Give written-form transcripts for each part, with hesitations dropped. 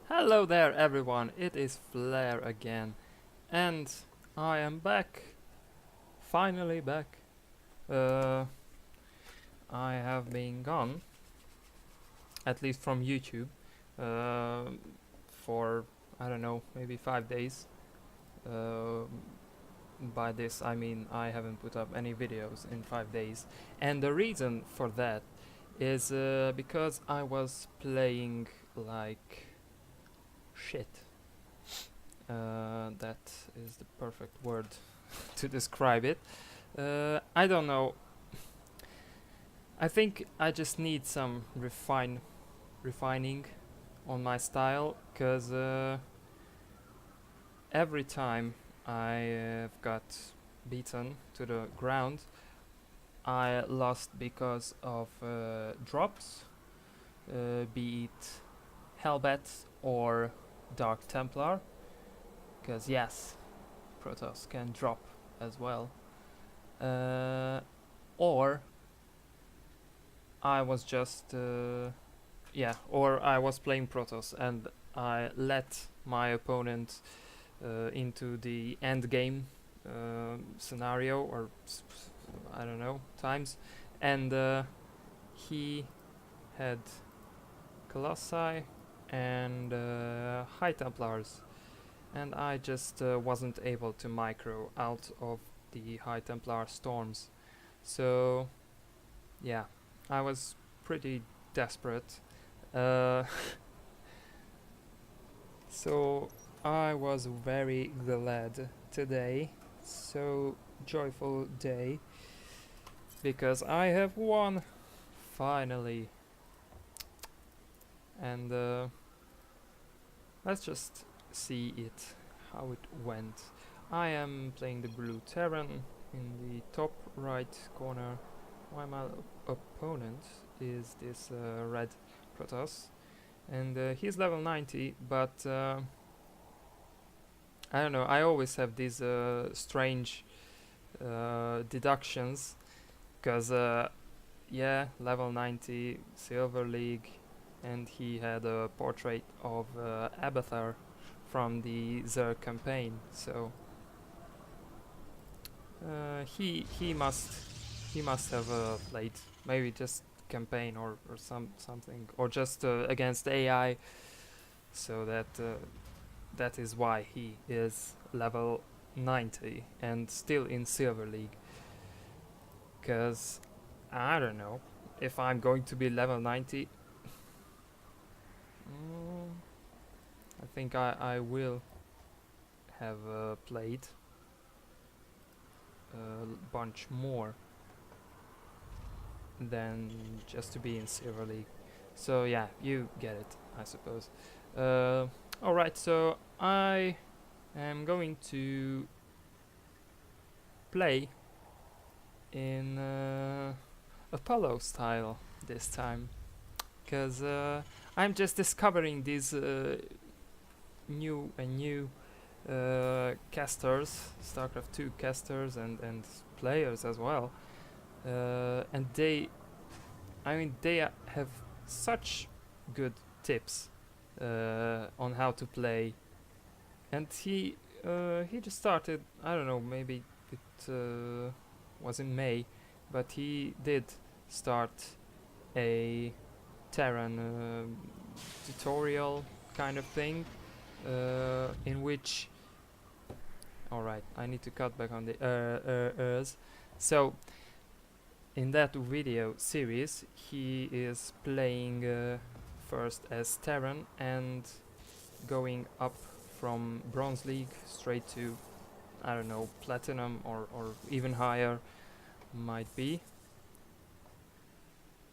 Hello there everyone, it is Flare again, and I am back, finally back. Uh, I have been gone, at least from YouTube, uh, for, I don't know, maybe 5 days. Uh, by this I mean I haven't put up any videos in 5 days, and the reason for that is because I was playing like shit. That is the perfect word to describe it. I don't know. I think I just need some refining on my style, cause every time I have got beaten to the ground, I lost because of drops, be it Hellbat or Dark Templar. Cause yes, protoss can drop as well. Or I was just or I was playing protoss and I let my opponent into the end game scenario or I don't know times, and he had colossi and high templars, and I just wasn't able to micro out of the high templar storms. So yeah, I was pretty desperate. Uh, so I was very glad today, so joyful day, because I have won finally. And let's just see it, how it went. I am playing the blue Terran in the top right corner, while my opponent is this red protoss, and he's level 90, but I don't know, I always have these strange deductions, because yeah, level 90, Silver League, and he had a portrait of Abathar from the Zerg campaign, so he must have played maybe just campaign or something, or just against AI, so that is why he is level 90 and still in Silver League. Cause I don't know if I'm going to be level 90. I think I will have played a bunch more than just to be in Silver League. So yeah, you get it, I suppose. Alright, so I am going to play in Apollo style this time, because I'm just discovering these new casters, Starcraft 2 casters and players as well, and they have such good tips on how to play, and he just started, I don't know, maybe it was in May, but he did start a Terran tutorial kind of thing, in which, alright, I need to cut back on the ers. So in that video series he is playing first as Terran and going up from Bronze League straight to, I don't know, Platinum or even higher might be.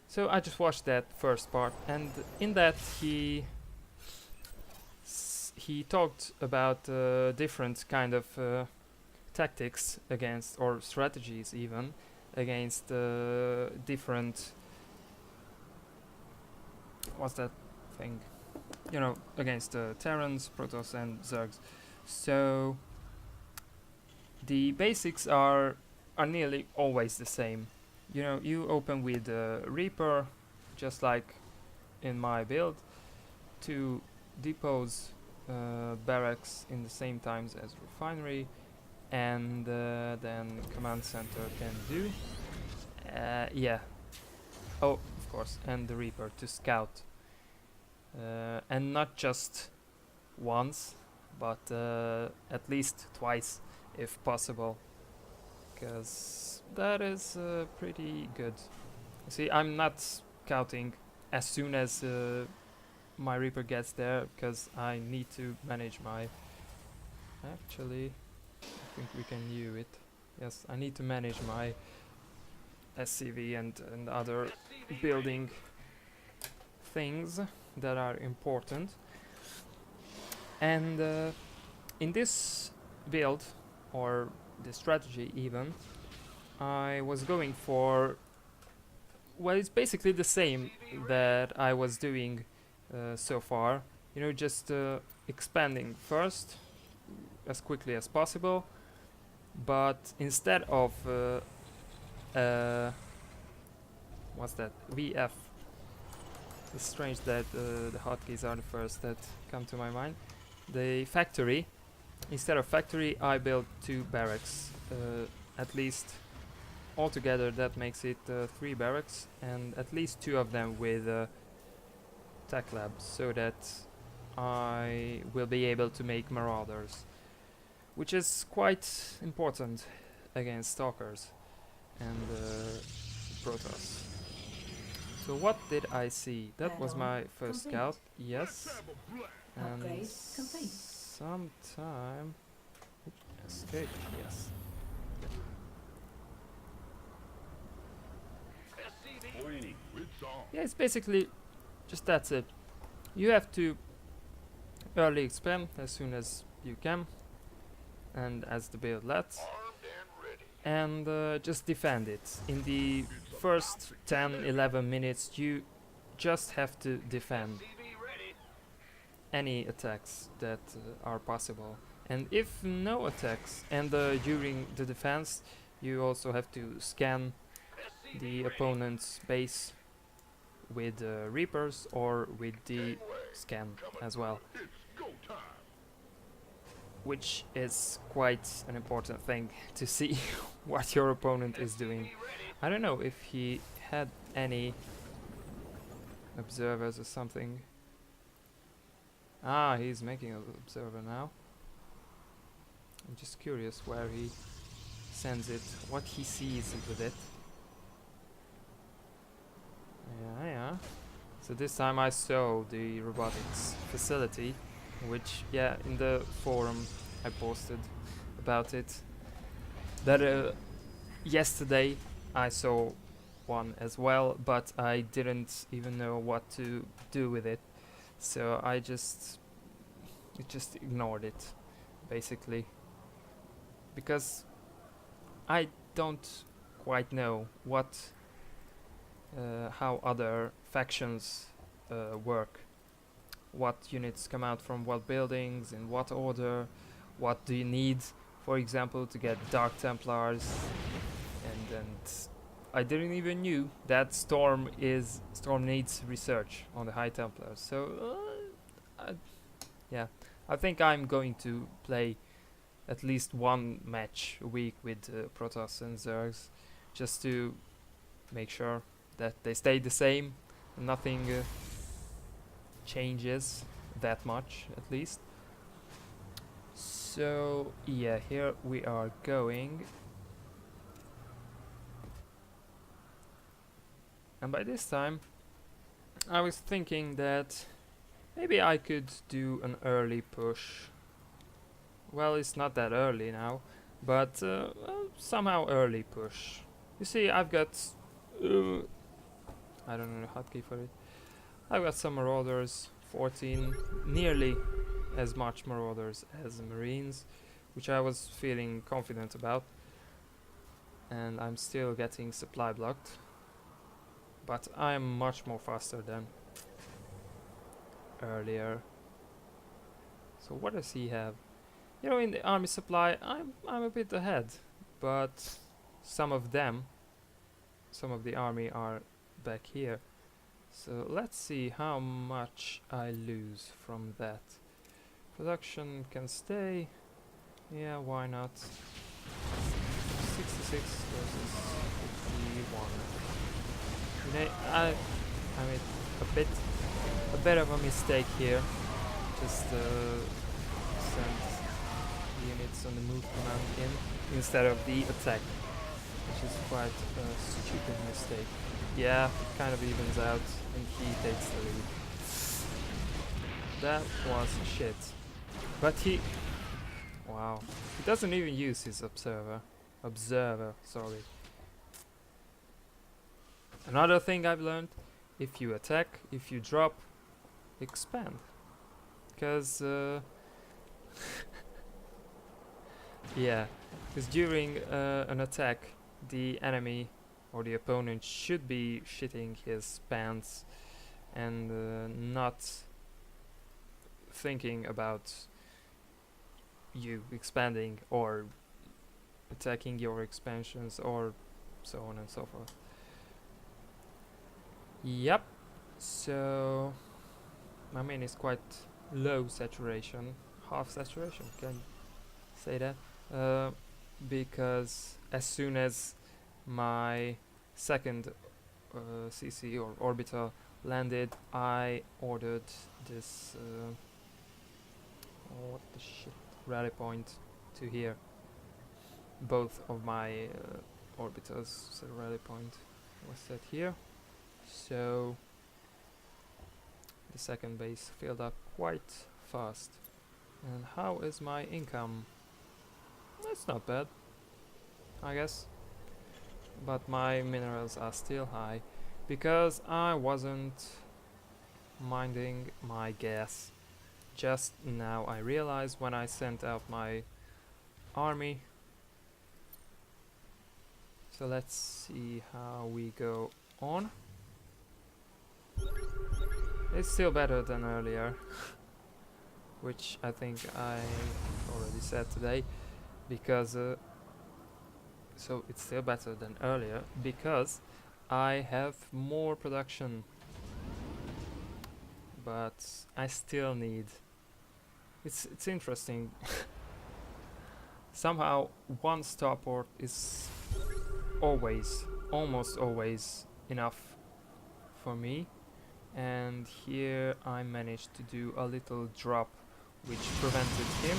So I just watched that first part, and in that he talked about different kind of tactics against, or strategies even, against different, what's that thing, you know, against Terrans, Protoss and Zergs. So the basics are nearly always the same. You know, you open with Reaper, just like in my build, to depots, barracks in the same times as refinery, and then command center can do. Yeah. Oh, of course, and the Reaper to scout, and not just once, but at least twice, if possible, because that is pretty good. See, I'm not scouting as soon as my Reaper gets there, because I need to manage my... Actually, I think we can view it. Yes, I need to manage my SCV and other building things that are important. And in this build, or this strategy even, I was going for... Well, it's basically the same that I was doing so far. You know, just expanding first as quickly as possible, but instead of what's that? VF. It's strange that the hotkeys are the first that come to my mind. The factory. Instead of factory, I built 2 barracks. At least altogether that makes it 3 barracks, and at least 2 of them with tech labs, so that I will be able to make marauders, which is quite important against stalkers and protoss. So what did I see? That was my first scout, yes. And sometime... Escape, yes. Yeah, it's basically just that's it. You have to early expand as soon as you can, and as the build lets, and just defend it. In the first 10-11 minutes you just have to defend any attacks that are possible, and if no attacks, and during the defense you also have to scan the opponent's base with Reapers or with the scan as well, which is quite an important thing to see what your opponent is doing. I don't know if he had any observers or something. Ah, he's making an observer now. I'm just curious where he sends it, what he sees with it. Yeah. So this time I saw the robotics facility, which, yeah, in the forum I posted about it. That yesterday I saw one as well, but I didn't even know what to do with it. So I just ignored it, basically, because I don't quite know what how other factions work. What units come out from what buildings, in what order, what do you need, for example, to get Dark Templars, and I didn't even knew that Storm needs research on the High Templars. So yeah, I think I'm going to play at least one match a week with Protoss and Zergs, just to make sure that they stay the same, nothing changes that much, at least. So yeah, here we are going, and by this time I was thinking that maybe I could do an early push. Well, it's not that early now, but well, somehow early push. You see, I've got I don't know the hotkey for it. I've got some marauders, 14, nearly as much marauders as the Marines, which I was feeling confident about, and I'm still getting supply blocked, but I'm much more faster than earlier. So what does he have? You know, in the army supply I'm a bit ahead, but some of the army are back here, So let's see how much I lose from that. Production can stay. Yeah, why not? 66 versus 51. You know, I made a bit of a mistake here. Just sent the units on the move command in instead of the attack, which is quite a stupid mistake. Yeah, it kind of evens out and he takes the lead. That was shit. But wow. He doesn't even use his observer, sorry. Another thing I've learned, if you attack, if you drop, expand. Because, yeah, because during an attack, the enemy or the opponent should be shitting his pants and not thinking about you expanding or attacking your expansions or so on and so forth. Yep, so my main is quite low saturation, half saturation, can say that, because as soon as my second CC or orbital landed, I ordered this what the shit, rally point to here. Both of my orbitals, so rally point was set here, so the second base filled up quite fast. And how is my income? It's not bad, I guess, but my minerals are still high because I wasn't minding my gas. Just now I realized when I sent out my army. So let's see how we go on. It's still better than earlier, which I think I already said today, because so it's still better than earlier because I have more production, but I still need. It's interesting. Somehow one starport is almost always enough for me, and here I managed to do a little drop which prevented him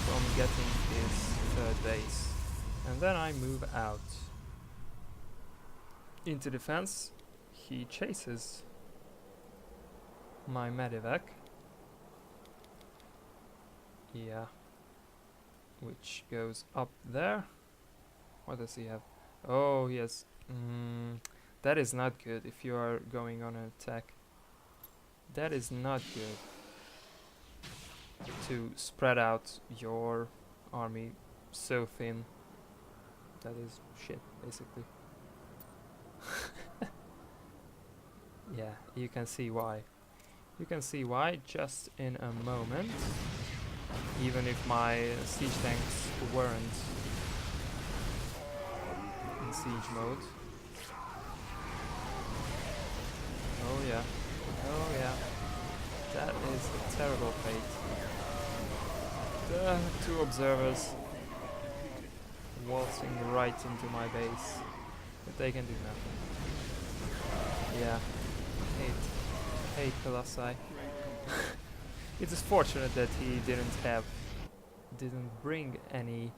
from getting his third base, and then I move out into defense. He chases my medevac, yeah, which goes up there. What does he have? Oh, he has. That is not good if you are going on an attack. That is not good. To spread out your army so thin. That is shit, basically. Yeah, you can see why. You can see why just in a moment. Even if my siege tanks weren't in siege mode. Oh yeah. Oh yeah. That is a terrible fate. The two observers waltzing right into my base. But they can do nothing. Yeah. Hate Colossi. It is fortunate that he didn't bring any.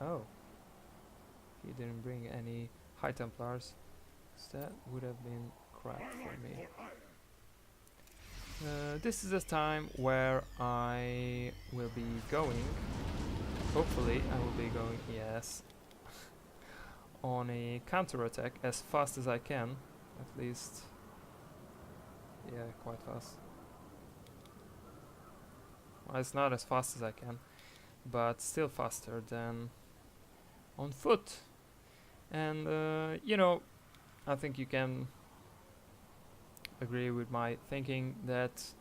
Oh. He didn't bring any High Templars. So that would have been crap for me. This is a time where I will be going. Hopefully I will be going, yes, on a counter-attack as fast as I can. At least, yeah, quite fast. Well, it's not as fast as I can, but still faster than on foot. And you know, I think you can agree with my thinking that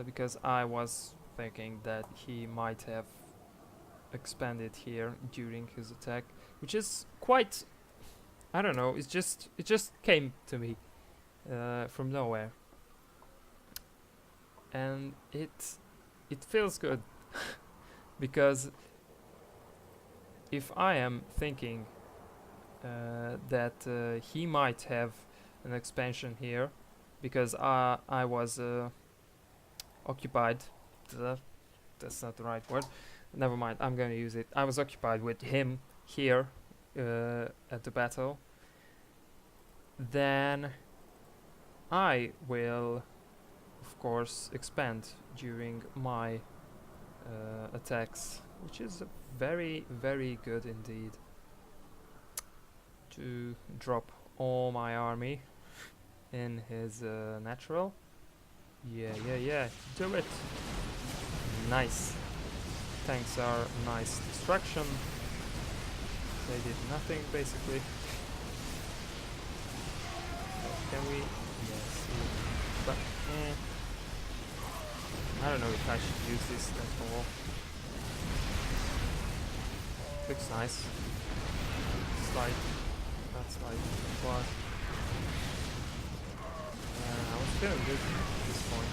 because I was thinking that he might have expanded here during his attack, which is quite I don't know. It just came to me from nowhere, and it feels good because if I am thinking that he might have an expansion here, because I was occupied. That's not the right word. Never mind. I'm gonna use it. I was occupied with him here at the battle. Then I will, of course, expand during my attacks, which is very, very good indeed. To drop all my army in his natural. Yeah, do it. Nice. Tanks are nice distraction. They did nothing basically. Can we? Yes. But I don't know if I should use this at all. Looks nice. Slide. Not slide. Plus. I was feeling good at this point.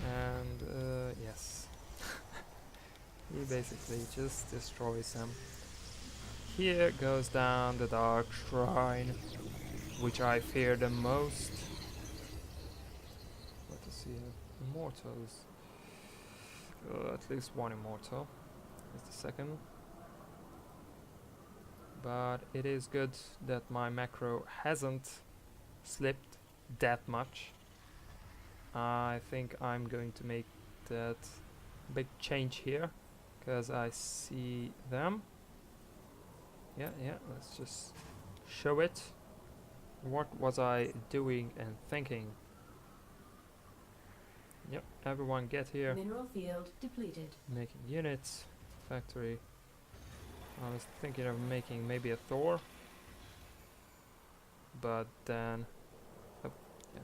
And yes. He basically just destroys them. Here goes down the Dark Shrine, which I fear the most. What does he have? Immortals. At least one immortal. That's the second. But it is good that my macro hasn't slipped that much. I think I'm going to make that big change here, because I see them. Yeah, let's just show it. What was I doing and thinking? Yep, everyone get here. Mineral field depleted. Making units, factory. I was thinking of making maybe a Thor, but then, oh, yeah.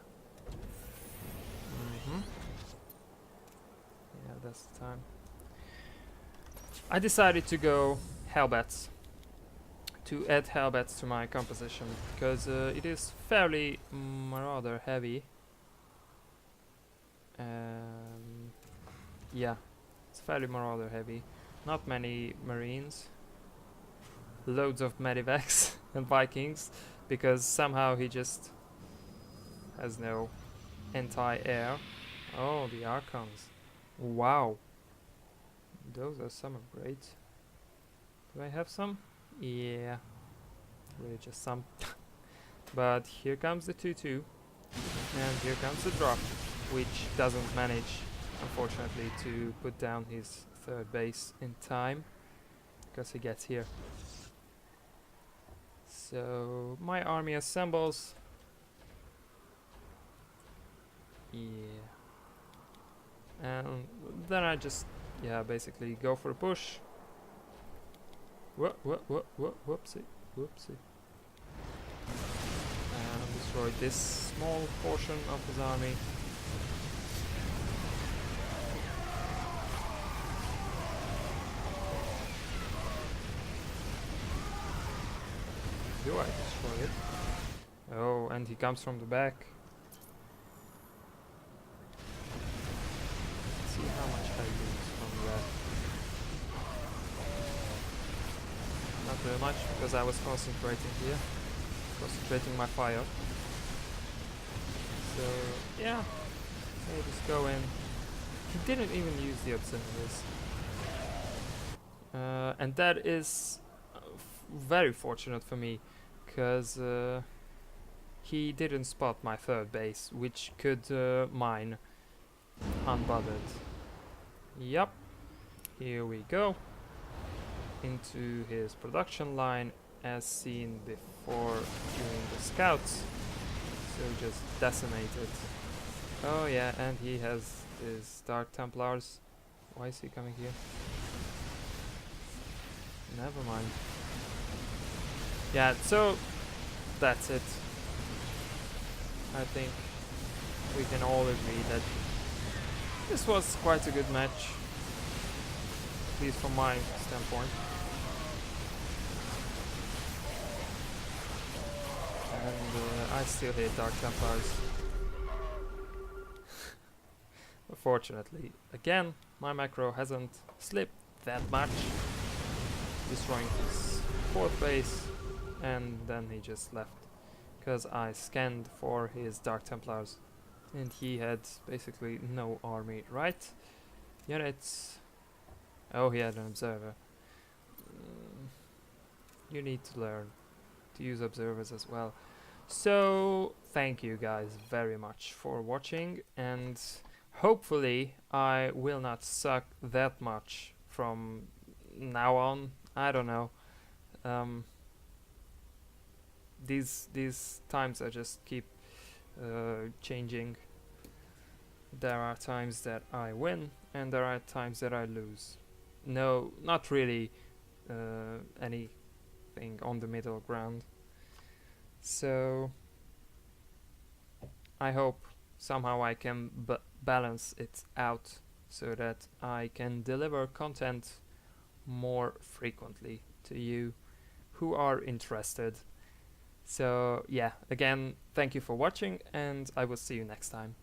Yeah, that's the time. I decided to go Hellbats, to add Hellbats to my composition, because it is fairly marauder heavy. Yeah, it's fairly marauder heavy. Not many Marines. Loads of Medivacs and Vikings, because somehow he just has no anti-air. Oh, the Archons. Wow. Those are some upgrades. Do I have some? Yeah. Really just some. But here comes the 2-2. And here comes the drop, which doesn't manage, unfortunately, to put down his third base in time, because he gets here. So my army assembles. Yeah. And then I just, basically go for a push. Whoopsie. And destroy this small portion of his army. Do I destroy it? Oh, and he comes from the back. Let's see how much I lose from the back. Not very much, because I was concentrating here. Concentrating my fire. So, yeah. I just go in. He didn't even use the auxiliaries. And that is very fortunate for me, because he didn't spot my third base, which could mine unbothered. Yep, here we go into his production line, as seen before during the scouts. So just decimated. Oh yeah, and he has his Dark Templars. Why is he coming here? Never mind. Yeah, so that's it. I think we can all agree that this was quite a good match, at least from my standpoint. and I still hit Dark Templars. Fortunately, again, my macro hasn't slipped that much, destroying his 4th base, and then he just left, because I scanned for his Dark Templars, and he had basically no army, right? Units. Oh, he had an observer. You need to learn to use observers as well. So, thank you guys very much for watching, and hopefully I will not suck that much from now on. I don't know. These times I just keep changing. There are times that I win, and there are times that I lose. No, not really anything on the middle ground. So I hope somehow I can balance it out so that I can deliver content more frequently to you who are interested. So yeah, again, thank you for watching, and I will see you next time.